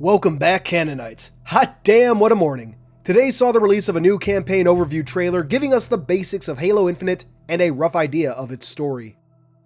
Welcome back, Canonites. Hot damn, what a morning. Today saw the release of a new campaign overview trailer giving us the basics of Halo Infinite and a rough idea of its story.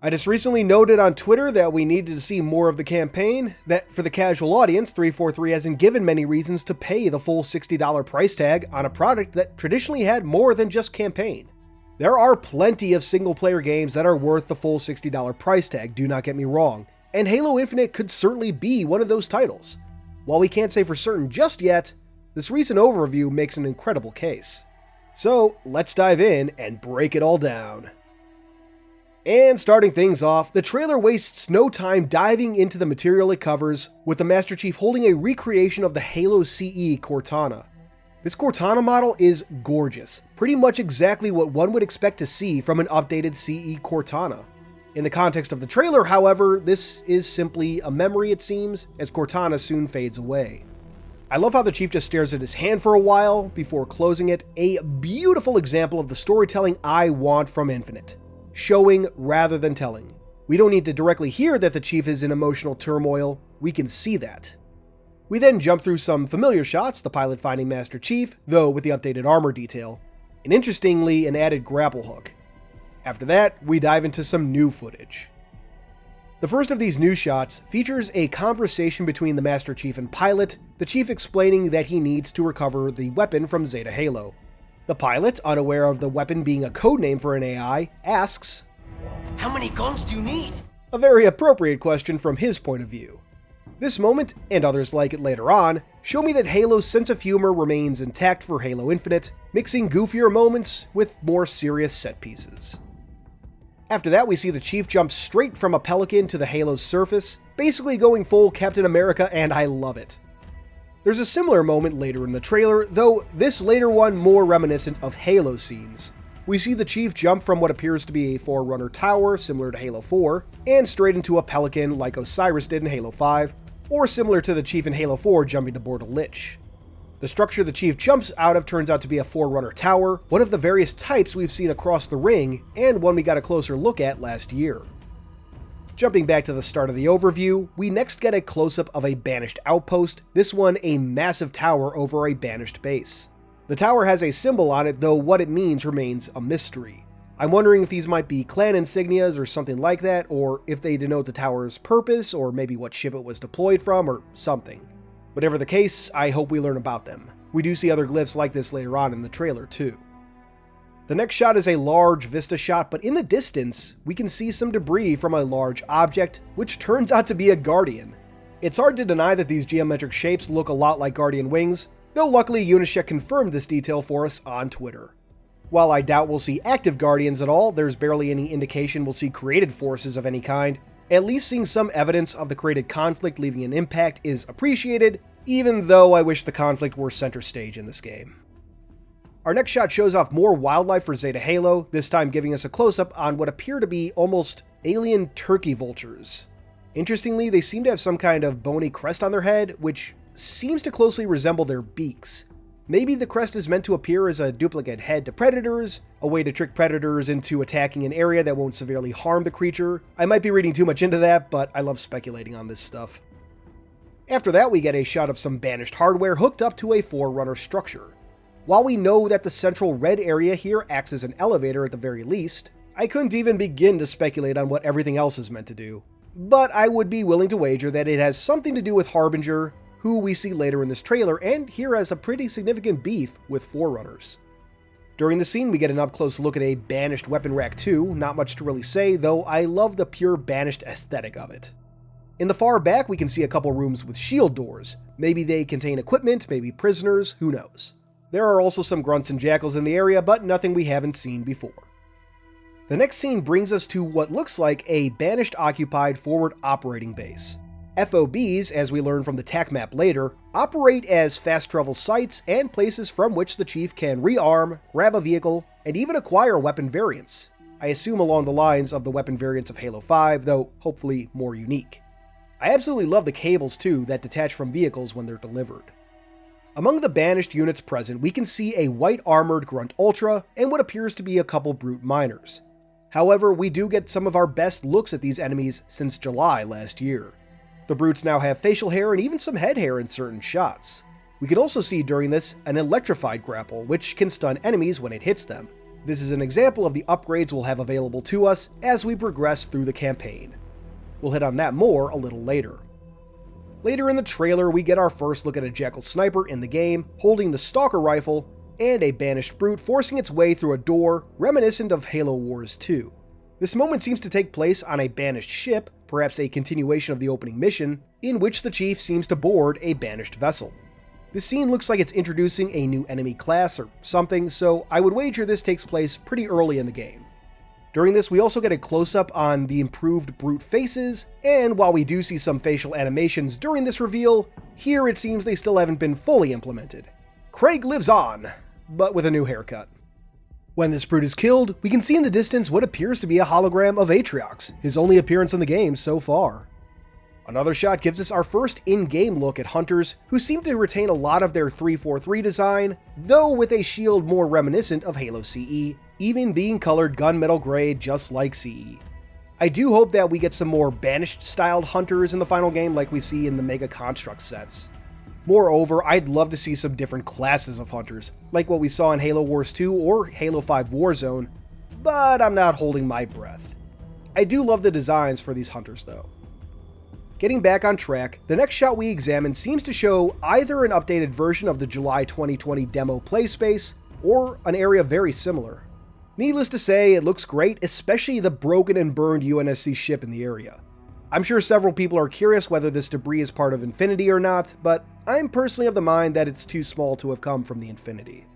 I just recently noted on Twitter that we needed to see more of the campaign, that for the casual audience, 343 hasn't given many reasons to pay the full $60 price tag on a product that traditionally had more than just campaign. There are plenty of single-player games that are worth the full $60 price tag, do not get me wrong, and Halo Infinite could certainly be one of those titles. While we can't say for certain just yet, this recent overview makes an incredible case. So let's dive in and break it all down. And starting things off, the trailer wastes no time diving into the material it covers, with the Master Chief holding a recreation of the Halo CE Cortana. This Cortana model is gorgeous, pretty much exactly what one would expect to see from an updated CE Cortana. In the context of the trailer, however, this is simply a memory, it seems, as Cortana soon fades away. I love how the Chief just stares at his hand for a while before closing it, a beautiful example of the storytelling I want from Infinite. Showing rather than telling. We don't need to directly hear that the Chief is in emotional turmoil, we can see that. We then jump through some familiar shots, the pilot finding Master Chief, though with the updated armor detail, and interestingly, an added grapple hook. After that, we dive into some new footage. The first of these new shots features a conversation between the Master Chief and pilot, the Chief explaining that he needs to recover the weapon from Zeta Halo. The pilot, unaware of the weapon being a codename for an AI, asks, "How many guns do you need?" A very appropriate question from his point of view. This moment, and others like it later on, show me that Halo's sense of humor remains intact for Halo Infinite, mixing goofier moments with more serious set pieces. After that, we see the Chief jump straight from a Pelican to the Halo's surface, basically going full Captain America, and I love it. There's a similar moment later in the trailer, though this later one more reminiscent of Halo scenes. We see the Chief jump from what appears to be a Forerunner tower, similar to Halo 4, and straight into a Pelican like Osiris did in Halo 5, or similar to the Chief in Halo 4 jumping aboard a Lich. The structure the Chief jumps out of turns out to be a Forerunner tower, one of the various types we've seen across the ring, and one we got a closer look at last year. Jumping back to the start of the overview, we next get a close-up of a Banished outpost, this one a massive tower over a Banished base. The tower has a symbol on it, though what it means remains a mystery. I'm wondering if these might be clan insignias or something like that, or if they denote the tower's purpose, or maybe what ship it was deployed from, or something. Whatever the case, I hope we learn about them. We do see other glyphs like this later on in the trailer too. The next shot is a large vista shot, but in the distance, we can see some debris from a large object, which turns out to be a Guardian. It's hard to deny that these geometric shapes look a lot like Guardian wings, though luckily Unisheck confirmed this detail for us on Twitter. While I doubt we'll see active Guardians at all, there's barely any indication we'll see created forces of any kind. At least seeing some evidence of the created conflict leaving an impact is appreciated, even though I wish the conflict were center stage in this game. Our next shot shows off more wildlife for Zeta Halo, this time giving us a close-up on what appear to be almost alien turkey vultures. Interestingly, they seem to have some kind of bony crest on their head, which seems to closely resemble their beaks. Maybe the crest is meant to appear as a duplicate head to predators, a way to trick predators into attacking an area that won't severely harm the creature. I might be reading too much into that, but I love speculating on this stuff. After that, we get a shot of some Banished hardware hooked up to a Forerunner structure. While we know that the central red area here acts as an elevator at the very least, I couldn't even begin to speculate on what everything else is meant to do. But I would be willing to wager that it has something to do with Harbinger, who we see later in this trailer, and here has a pretty significant beef with Forerunners. During the scene, we get an up-close look at a Banished weapon rack too, not much to really say, though I love the pure Banished aesthetic of it. In the far back, we can see a couple rooms with shield doors. Maybe they contain equipment, maybe prisoners, who knows. There are also some grunts and jackals in the area, but nothing we haven't seen before. The next scene brings us to what looks like a Banished-occupied forward operating base. FOBs, as we learn from the TacMap later, operate as fast travel sites and places from which the Chief can rearm, grab a vehicle, and even acquire weapon variants. I assume along the lines of the weapon variants of Halo 5, though hopefully more unique. I absolutely love the cables too that detach from vehicles when they're delivered. Among the Banished units present, we can see a white armored Grunt Ultra and what appears to be a couple Brute Miners. However, we do get some of our best looks at these enemies since July last year. The brutes now have facial hair and even some head hair in certain shots. We can also see during this an electrified grapple, which can stun enemies when it hits them. This is an example of the upgrades we'll have available to us as we progress through the campaign. We'll hit on that more a little later. Later in the trailer, we get our first look at a Jackal sniper in the game, holding the Stalker rifle, and a Banished brute forcing its way through a door reminiscent of Halo Wars 2. This moment seems to take place on a Banished ship, perhaps a continuation of the opening mission, in which the Chief seems to board a Banished vessel. This scene looks like it's introducing a new enemy class or something, so I would wager this takes place pretty early in the game. During this, we also get a close-up on the improved brute faces, and while we do see some facial animations during this reveal, here it seems they still haven't been fully implemented. Craig lives on, but with a new haircut. When this brute is killed, we can see in the distance what appears to be a hologram of Atriox, his only appearance in the game so far. Another shot gives us our first in-game look at Hunters, who seem to retain a lot of their 343 design, though with a shield more reminiscent of Halo CE, even being colored gunmetal gray just like CE. I do hope that we get some more Banished-styled Hunters in the final game like we see in the Mega Construct sets. Moreover, I'd love to see some different classes of Hunters, like what we saw in Halo Wars 2 or Halo 5 Warzone, but I'm not holding my breath. I do love the designs for these Hunters though. Getting back on track, the next shot we examine seems to show either an updated version of the July 2020 demo Playspace, or an area very similar. Needless to say, it looks great, especially the broken and burned UNSC ship in the area. I'm sure several people are curious whether this debris is part of Infinity or not, but I'm personally of the mind that it's too small to have come from the Infinity.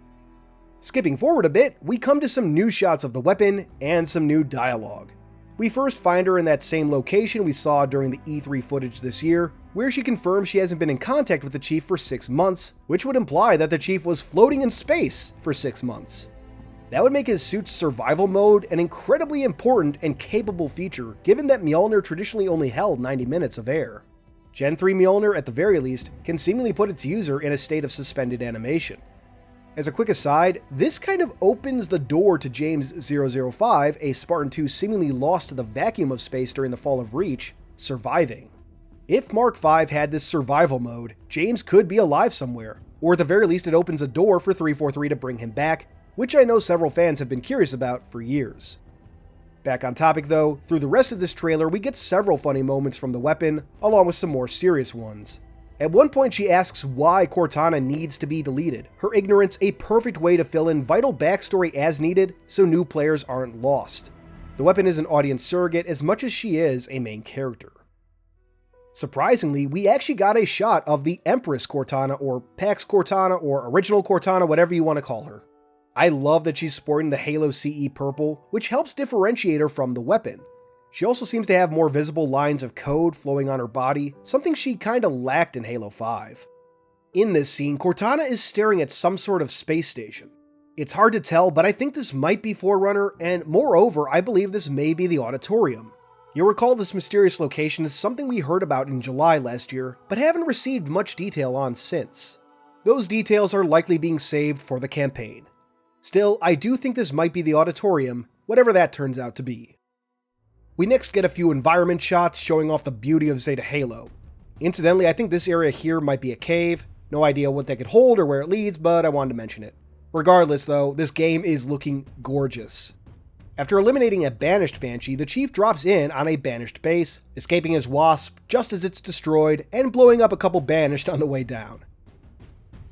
Skipping forward a bit, we come to some new shots of the weapon and some new dialogue. We first find her in that same location we saw during the E3 footage this year, where she confirms she hasn't been in contact with the Chief for 6 months, which would imply that the Chief was floating in space for 6 months. That would make his suit's survival mode an incredibly important and capable feature, given that Mjolnir traditionally only held 90 minutes of air. Gen 3 Mjolnir, at the very least, can seemingly put its user in a state of suspended animation. As a quick aside, this kind of opens the door to James 005, a Spartan 2 seemingly lost to the vacuum of space during the fall of Reach, surviving. If Mark V had this survival mode, James could be alive somewhere, or at the very least it opens a door for 343 to bring him back, which I know several fans have been curious about for years. Back on topic though, through the rest of this trailer we get several funny moments from the weapon, along with some more serious ones. At one point she asks why Cortana needs to be deleted, her ignorance a perfect way to fill in vital backstory as needed so new players aren't lost. The weapon is an audience surrogate as much as she is a main character. Surprisingly, we actually got a shot of the Empress Cortana, or Pax Cortana, or Original Cortana, whatever you want to call her. I love that she's sporting the Halo CE purple, which helps differentiate her from the weapon. She also seems to have more visible lines of code flowing on her body, something she kinda lacked in Halo 5. In this scene, Cortana is staring at some sort of space station. It's hard to tell, but I think this might be Forerunner, and moreover, I believe this may be the Auditorium. You'll recall this mysterious location is something we heard about in July last year, but haven't received much detail on since. Those details are likely being saved for the campaign. Still, I do think this might be the Auditorium, whatever that turns out to be. We next get a few environment shots showing off the beauty of Zeta Halo. Incidentally, I think this area here might be a cave. No idea what that could hold or where it leads, but I wanted to mention it. Regardless though, this game is looking gorgeous. After eliminating a Banished Banshee, the Chief drops in on a Banished Base, escaping his Wasp just as it's destroyed, and blowing up a couple Banished on the way down.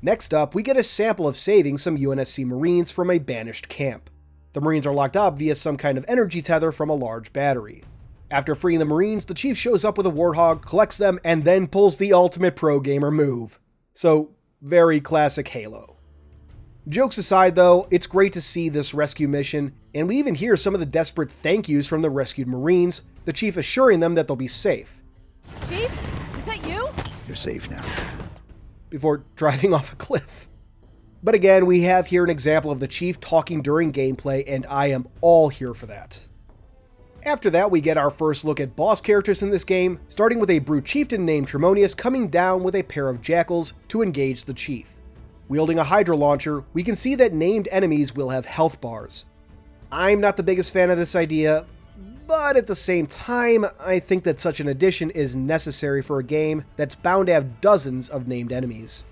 Next up, we get a sample of saving some UNSC Marines from a Banished camp. The Marines are locked up via some kind of energy tether from a large battery. After freeing the Marines, the Chief shows up with a Warthog, collects them, and then pulls the ultimate pro gamer move. So, very classic Halo. Jokes aside though, it's great to see this rescue mission, and we even hear some of the desperate thank yous from the rescued Marines, the Chief assuring them that they'll be safe. Chief, is that you? You're safe now. Before driving off a cliff. But again, we have here an example of the Chief talking during gameplay, and I am all here for that. After that, we get our first look at boss characters in this game, starting with a brute chieftain named Tremonius coming down with a pair of jackals to engage the Chief. Wielding a Hydra launcher, we can see that named enemies will have health bars. I'm not the biggest fan of this idea, but at the same time, I think that such an addition is necessary for a game that's bound to have dozens of named enemies.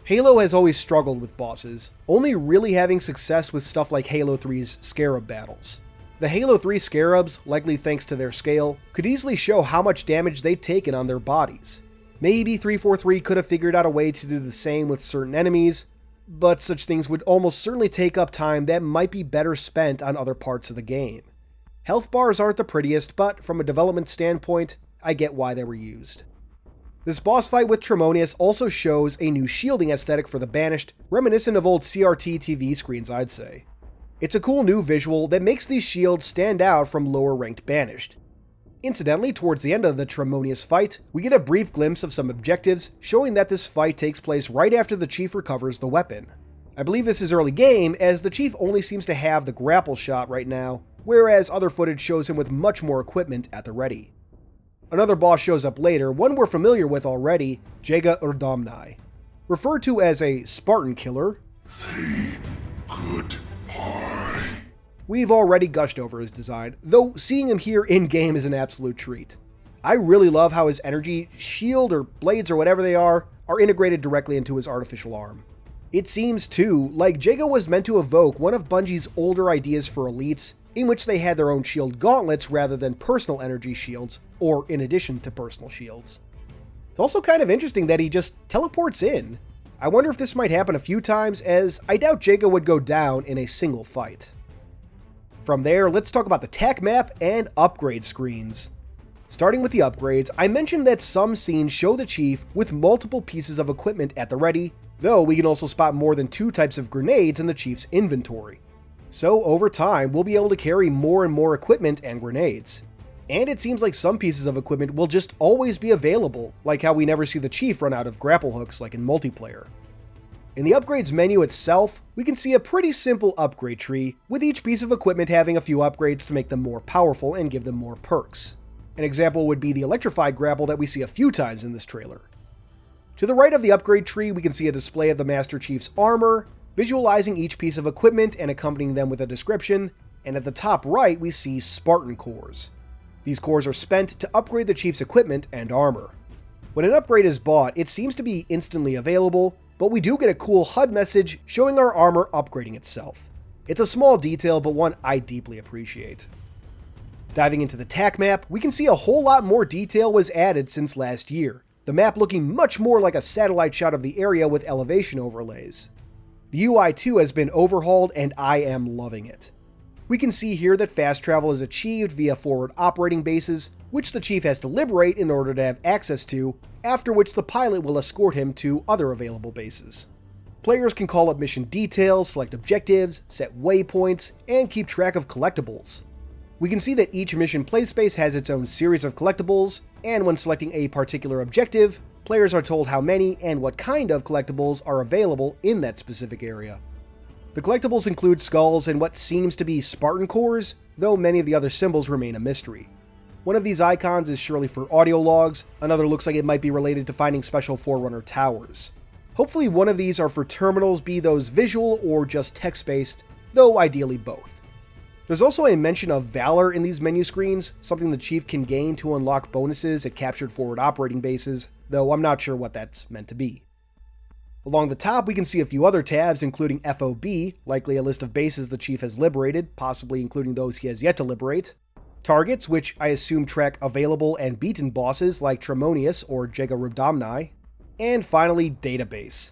Halo has always struggled with bosses, only really having success with stuff like Halo 3's Scarab battles. The Halo 3 Scarabs, likely thanks to their scale, could easily show how much damage they'd taken on their bodies. Maybe 343 could have figured out a way to do the same with certain enemies, but such things would almost certainly take up time that might be better spent on other parts of the game. Health bars aren't the prettiest, but from a development standpoint, I get why they were used. This boss fight with Tremonius also shows a new shielding aesthetic for the Banished, reminiscent of old CRT TV screens, I'd say. It's a cool new visual that makes these shields stand out from lower ranked Banished. Incidentally, towards the end of the Tremonius fight, we get a brief glimpse of some objectives, showing that this fight takes place right after the Chief recovers the weapon. I believe this is early game, as the Chief only seems to have the grapple shot right now, whereas other footage shows him with much more equipment at the ready. Another boss shows up later, one we're familiar with already, Jega Urdomnai. Referred to as a Spartan killer, Say goodbye. We've already gushed over his design, though seeing him here in-game is an absolute treat. I really love how his energy, shield, or blades or whatever they are integrated directly into his artificial arm. It seems, too, like Jega was meant to evoke one of Bungie's older ideas for elites, in which they had their own shield gauntlets rather than personal energy shields, or in addition to personal shields. It's also kind of interesting that he just teleports in. I wonder if this might happen a few times, as I doubt Jega would go down in a single fight. From there, let's talk about the TacMap and upgrade screens. Starting with the upgrades, I mentioned that some scenes show the Chief with multiple pieces of equipment at the ready, though we can also spot more than 2 types of grenades in the Chief's inventory. So over time, we'll be able to carry more and more equipment and grenades. And it seems like some pieces of equipment will just always be available, like how we never see the Chief run out of grapple hooks like in multiplayer. In the upgrades menu itself, we can see a pretty simple upgrade tree, with each piece of equipment having a few upgrades to make them more powerful and give them more perks. An example would be the electrified grapple that we see a few times in this trailer. To the right of the upgrade tree, we can see a display of the Master Chief's armor, visualizing each piece of equipment and accompanying them with a description, and at the top right we see Spartan cores. These cores are spent to upgrade the Chief's equipment and armor. When an upgrade is bought, it seems to be instantly available, but we do get a cool HUD message showing our armor upgrading itself. It's a small detail, but one I deeply appreciate. Diving into the TacMap, we can see a whole lot more detail was added since last year, the map looking much more like a satellite shot of the area with elevation overlays. The UI too has been overhauled, and I am loving it. We can see here that fast travel is achieved via forward operating bases, which the Chief has to liberate in order to have access to, after which the pilot will escort him to other available bases. Players can call up mission details, select objectives, set waypoints, and keep track of collectibles. We can see that each mission Playspace has its own series of collectibles, and when selecting a particular objective, players are told how many and what kind of collectibles are available in that specific area. The collectibles include skulls and what seems to be Spartan cores, though many of the other symbols remain a mystery. One of these icons is surely for audio logs, another looks like it might be related to finding special Forerunner towers. Hopefully one of these are for terminals, be those visual or just text-based, though ideally both. There's also a mention of Valor in these menu screens, something the Chief can gain to unlock bonuses at captured forward operating bases, though I'm not sure what that's meant to be. Along the top, we can see a few other tabs, including FOB, likely a list of bases the Chief has liberated, possibly including those he has yet to liberate. Targets, which I assume track available and beaten bosses like Tremonius or Jega Urdomnai. And finally, Database.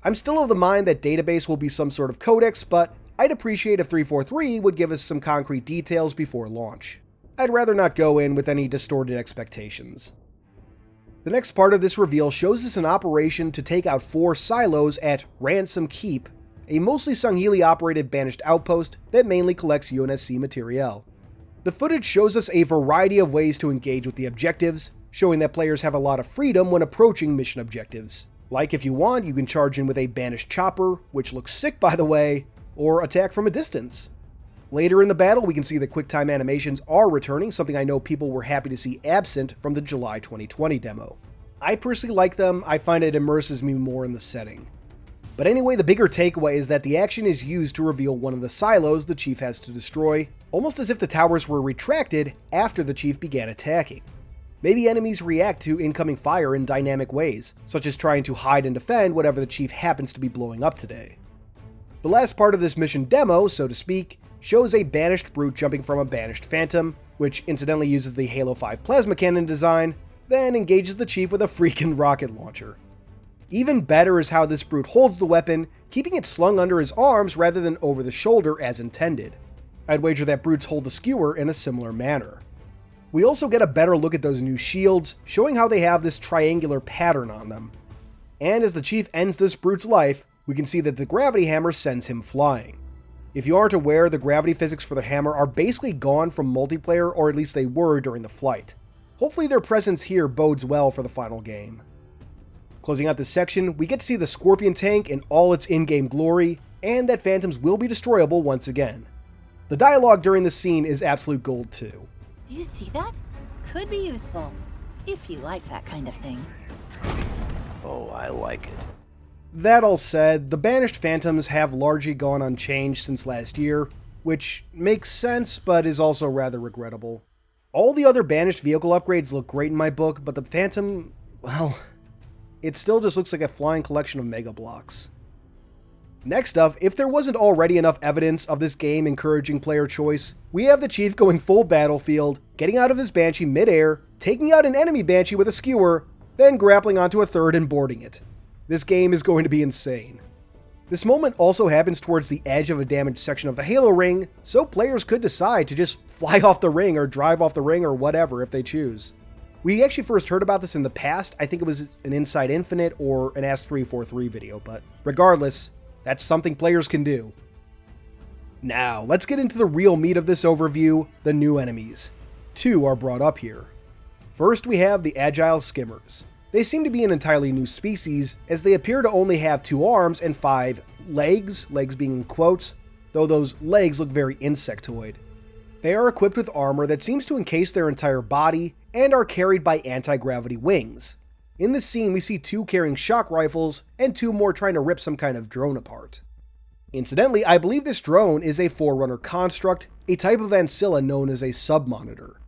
I'm still of the mind that Database will be some sort of codex, but I'd appreciate if 343 would give us some concrete details before launch. I'd rather not go in with any distorted expectations. The next part of this reveal shows us an operation to take out 4 silos at Ransom Keep, a mostly Sangheili-operated Banished outpost that mainly collects UNSC materiel. The footage shows us a variety of ways to engage with the objectives, showing that players have a lot of freedom when approaching mission objectives. Like if you want, you can charge in with a Banished chopper, which looks sick by the way, or attack from a distance. Later in the battle, we can see that QuickTime animations are returning, something I know people were happy to see absent from the July 2020 demo. I personally like them, I find it immerses me more in the setting. But anyway, the bigger takeaway is that the action is used to reveal one of the silos the Chief has to destroy, almost as if the towers were retracted after the chief began attacking. Maybe enemies react to incoming fire in dynamic ways, such as trying to hide and defend whatever the chief happens to be blowing up today. The last part of this mission demo, so to speak, shows a banished brute jumping from a banished phantom, which incidentally uses the Halo 5 plasma cannon design, then engages the chief with a freaking rocket launcher. Even better is how this brute holds the weapon, keeping it slung under his arms rather than over the shoulder as intended. I'd wager that brutes hold the skewer in a similar manner. We also get a better look at those new shields, showing how they have this triangular pattern on them. And as the chief ends this brute's life, we can see that the gravity hammer sends him flying. If you aren't aware, the gravity physics for the hammer are basically gone from multiplayer, or at least they were during the flight. Hopefully their presence here bodes well for the final game. Closing out this section, we get to see the Scorpion tank in all its in-game glory, and that phantoms will be destroyable once again. The dialogue during this scene is absolute gold too. Do you see that? Could be useful, if you like that kind of thing. Oh, I like it. That all said, the banished phantoms have largely gone unchanged since last year, which makes sense but is also rather regrettable. All the other banished vehicle upgrades look great in my book, but the phantom, well, it still just looks like a flying collection of mega blocks. Next up, if there wasn't already enough evidence of this game encouraging player choice, we have the chief going full battlefield, getting out of his Banshee mid-air, taking out an enemy Banshee with a skewer, then grappling onto a third and boarding it. This game is going to be insane. This moment also happens towards the edge of a damaged section of the Halo ring, so players could decide to just fly off the ring or drive off the ring or whatever if they choose. We actually first heard about this in the past. I think it was an Inside Infinite or an Ask343 video, but regardless, that's something players can do. Now, let's get into the real meat of this overview, the new enemies. Two are brought up here. First, we have the Agile Skimmers. They seem to be an entirely new species, as they appear to only have 2 arms and 5 legs being in quotes, though those legs look very insectoid. They are equipped with armor that seems to encase their entire body, and are carried by anti-gravity wings. In this scene, we see 2 carrying shock rifles, and 2 more trying to rip some kind of drone apart. Incidentally, I believe this drone is a Forerunner construct, a type of ancilla known as a sub-monitor.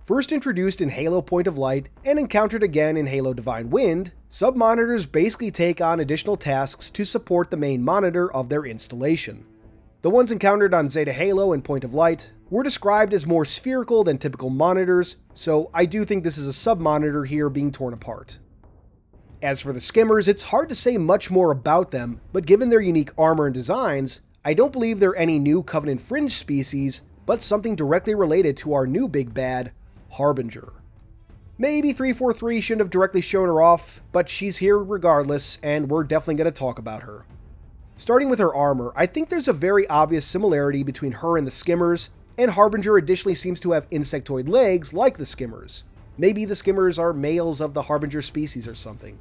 First introduced in Halo Point of Light, and encountered again in Halo Divine Wind, sub-monitors basically take on additional tasks to support the main monitor of their installation. The ones encountered on Zeta Halo and Point of Light were described as more spherical than typical monitors, so I do think this is a sub-monitor here being torn apart. As for the Skimmers, it's hard to say much more about them, but given their unique armor and designs, I don't believe they're any new Covenant Fringe species, but something directly related to our new big bad, Harbinger. Maybe 343 shouldn't have directly shown her off, but she's here regardless, and we're definitely going to talk about her. Starting with her armor, I think there's a very obvious similarity between her and the Skimmers, and Harbinger additionally seems to have insectoid legs like the Skimmers. Maybe the Skimmers are males of the Harbinger species or something.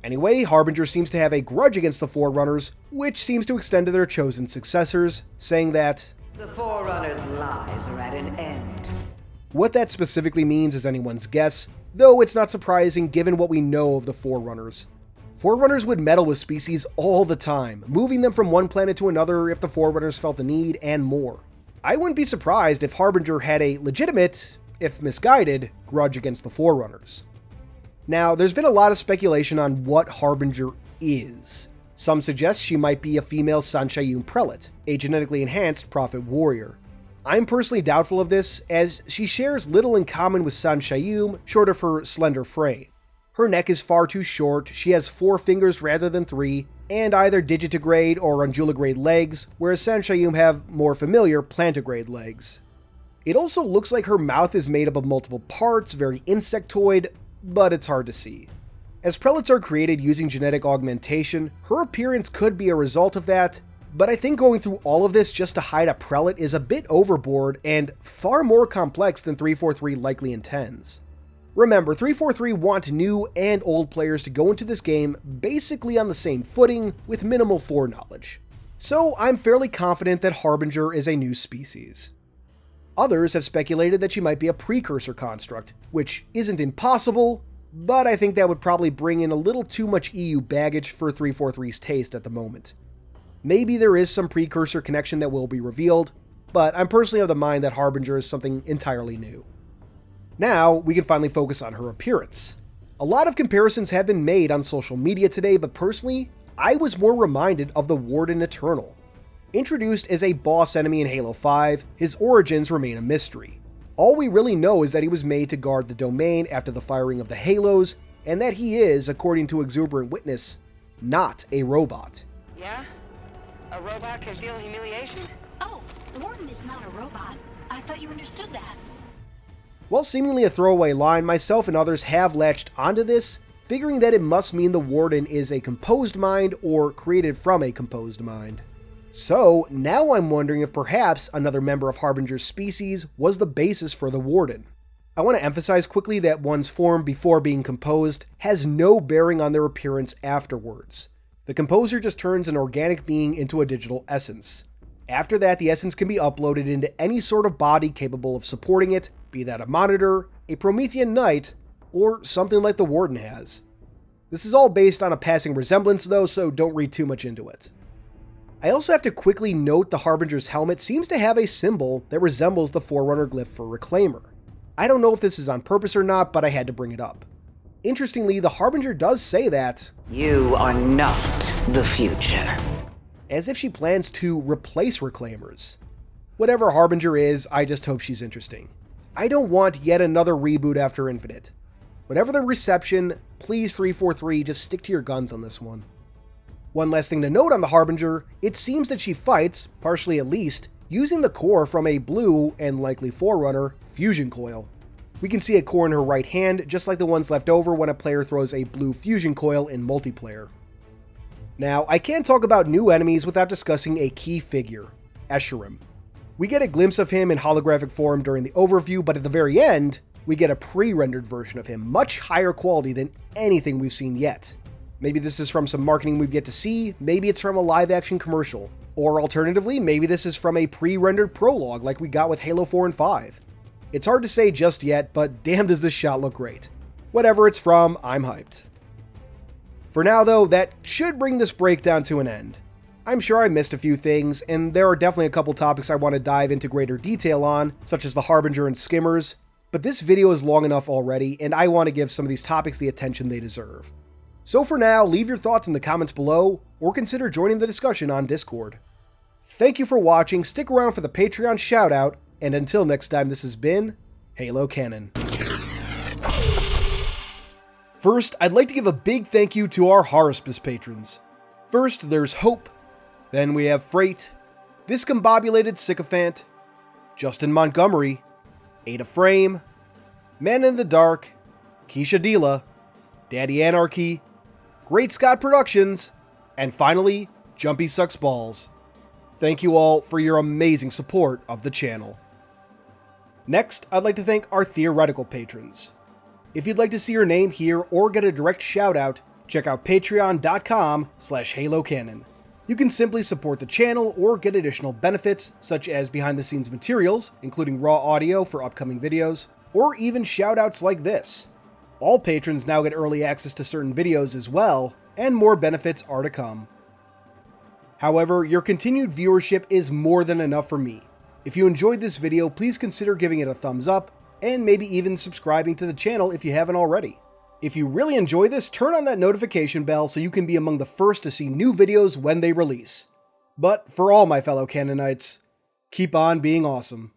Anyway, Harbinger seems to have a grudge against the Forerunners, which seems to extend to their chosen successors, saying that The Forerunners' lies are at an end. What that specifically means is anyone's guess, though it's not surprising given what we know of the Forerunners. Forerunners would meddle with species all the time, moving them from one planet to another if the Forerunners felt the need, and more. I wouldn't be surprised if Harbinger had a legitimate, if misguided, grudge against the Forerunners. Now, there's been a lot of speculation on what Harbinger is. Some suggest she might be a female Sanshayun prelate, a genetically enhanced prophet warrior. I'm personally doubtful of this, as she shares little in common with Sanshayun, short of her slender frame. Her neck is far too short, she has 4 fingers rather than 3, and either digitigrade or undulagrade legs, whereas Sanshayun have more familiar plantigrade legs. It also looks like her mouth is made up of multiple parts, very insectoid, but it's hard to see. As prelates are created using genetic augmentation, her appearance could be a result of that, but I think going through all of this just to hide a prelate is a bit overboard and far more complex than 343 likely intends. Remember, 343 want new and old players to go into this game basically on the same footing with minimal foreknowledge. So I'm fairly confident that Harbinger is a new species. Others have speculated that she might be a precursor construct, which isn't impossible, but I think that would probably bring in a little too much EU baggage for 343's taste at the moment. Maybe there is some precursor connection that will be revealed. but I'm personally of the mind that Harbinger is something entirely new. Now, we can finally focus on her appearance. A lot of comparisons have been made on social media today, but personally, I was more reminded of the Warden Eternal. Introduced as a boss enemy in Halo 5, his origins remain a mystery. All we really know is that he was made to guard the domain after the firing of the Halos, and that he is, according to Exuberant Witness, not a robot. Yeah? A robot can feel humiliation? Oh, the Warden is not a robot. I thought you understood that. While seemingly a throwaway line, myself and others have latched onto this, figuring that it must mean the Warden is a composed mind or created from a composed mind. So, now I'm wondering if perhaps another member of Harbinger's species was the basis for the Warden. I want to emphasize quickly that one's form before being composed has no bearing on their appearance afterwards. The composer just turns an organic being into a digital essence. After that, the essence can be uploaded into any sort of body capable of supporting it, be that a monitor, a Promethean knight, or something like the Warden has. This is all based on a passing resemblance though, so don't read too much into it. I also have to quickly note the Harbinger's helmet seems to have a symbol that resembles the Forerunner glyph for Reclaimer. I don't know if this is on purpose or not, but I had to bring it up. Interestingly, the Harbinger does say that, You are not the future. as if she plans to replace Reclaimers. Whatever Harbinger is, I just hope she's interesting. I don't want yet another reboot after Infinite. Whatever the reception, please 343 just stick to your guns on this one. One last thing to note on the Harbinger, it seems that she fights, partially at least, using the core from a blue, and likely Forerunner, fusion coil. We can see a core in her right hand, just like the ones left over when a player throws a blue fusion coil in multiplayer. Now, I can't talk about new enemies without discussing a key figure, Escharum. We get a glimpse of him in holographic form during the overview, but at the very end, we get a pre-rendered version of him, much higher quality than anything we've seen yet. Maybe this is from some marketing we've yet to see, maybe it's from a live-action commercial, or alternatively, maybe this is from a pre-rendered prologue like we got with Halo 4 and 5. It's hard to say just yet, but damn does this shot look great. Whatever it's from, I'm hyped. For now though, that should bring this breakdown to an end. I'm sure I missed a few things, and there are definitely a couple topics I want to dive into greater detail on, such as the Harbinger and Skimmers, but this video is long enough already, and I want to give some of these topics the attention they deserve. So for now, leave your thoughts in the comments below, or consider joining the discussion on Discord. Thank you for watching, stick around for the Patreon shoutout, and until next time, this has been Halo Canon. First, I'd like to give a big thank you to our Horospis patrons. First, there's Hope. Then we have Freight, Discombobulated Sycophant, Justin Montgomery, Ada Frame, Man in the Dark, Keisha Dila, Daddy Anarchy, Great Scott Productions, and finally, Jumpy Sucks Balls. Thank you all for your amazing support of the channel. Next, I'd like to thank our theoretical patrons. If you'd like to see your name here or get a direct shout out, check out patreon.com/HaloCanon. You can simply support the channel or get additional benefits, such as behind the scenes materials, including raw audio for upcoming videos, or even shoutouts like this. All patrons now get early access to certain videos as well, and more benefits are to come. However, your continued viewership is more than enough for me. If you enjoyed this video, please consider giving it a thumbs up, and maybe even subscribing to the channel if you haven't already. If you really enjoy this, turn on that notification bell so you can be among the first to see new videos when they release. But for all my fellow Canonites, keep on being awesome.